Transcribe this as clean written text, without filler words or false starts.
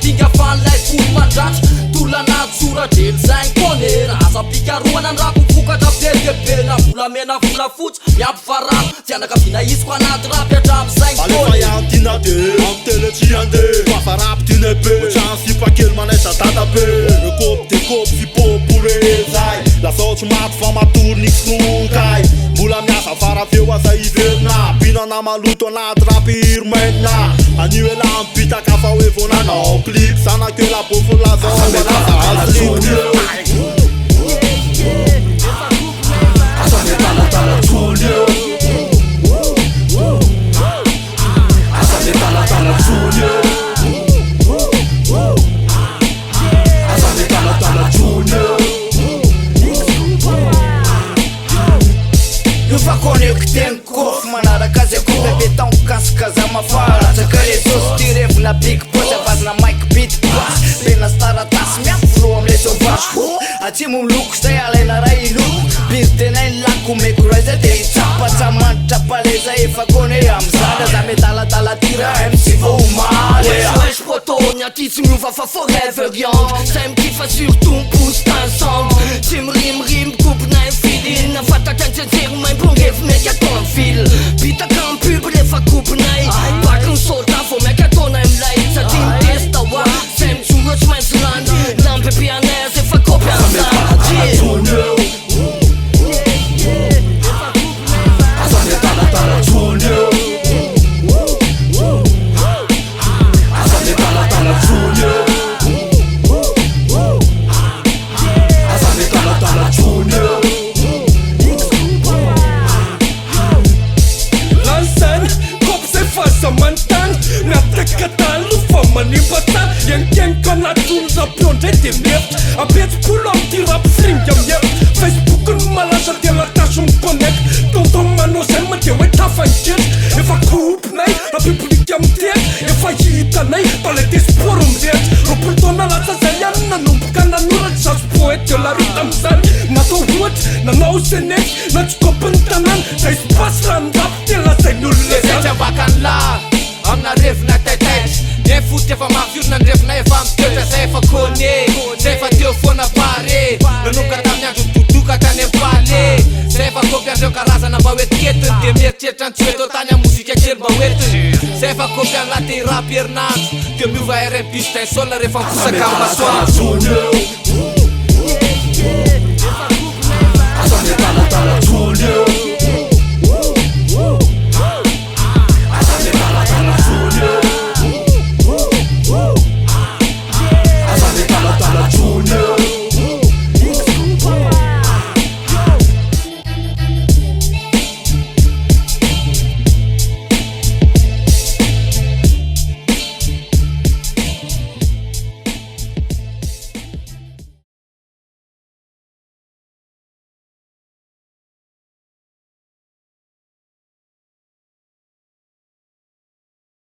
Pinga fanlay folo mandratra tolana tsorately zay konera aza pikaroana ny rako vokatra beligebena volamena volafotsy miampifarano tianakavina izy ko anaty rapy hatram'izay alefa iantina de am tele tsy andeha fafa rapitiny be trano sipakely manaiza dada be rekopy de kopy fipopore zay lasaotsy maty fa matory nikoronkay mbola miasa fara feo aza iverina pinana maloto anaty rapy hirmaina anio ela ampitaka fa hoe vonanao clip sanakeo la bofolaza Conectando corpo, manada casa com bebê tão casca ma fala Zakare sos tireve na big pose base na mic beat bass Pena stara tas minha flow me so vasco Atimu look stay alena rai look Birte na laku me crazy day Chapa chamanta paleza e fakone amzada Da metala tala tira MC vou mal Wesh potonia titre me va fa forever young Ça me kiffe surtout on pousse ensemble Tu me rime coupe na infidèle Na fata t'entendre mais bon rêve mais qu'à ton fil Pita comme pub les fa coupe na Pas qu'un soldat faut mais qu'à ton I'm light Ça team testa wa Sem tu watch my land Lampe pianese c'est fa copia A pet pull up the rap sing jam yep Facebook and malasha de la tâche me connect Tonton mano sem me te we tough and shit If I coop nay, a people jam tek If I eat a nay, pale te sporum det Ropul tona la sazayan na numpkana nurat Sas poet la ritam san Na to wood, na no senek Na tskopen tanan Sa ispas randap te la say nulle Seja bakan la Am na rev na tetesh Ne fute fa mafiur na rev na efa mteta Sa efa kone Sa efa teo fona pare Na nunca ta minha duduka ta nem pale Sa efa kopia ndreo karazana mba oetiketiny De mieritseritra ny tsy hoe tany a mozika kely mba oetiny Sa efa kopia laty rap herinandro De miova R&B sy dancehall rehefa mifosaka amy masoandro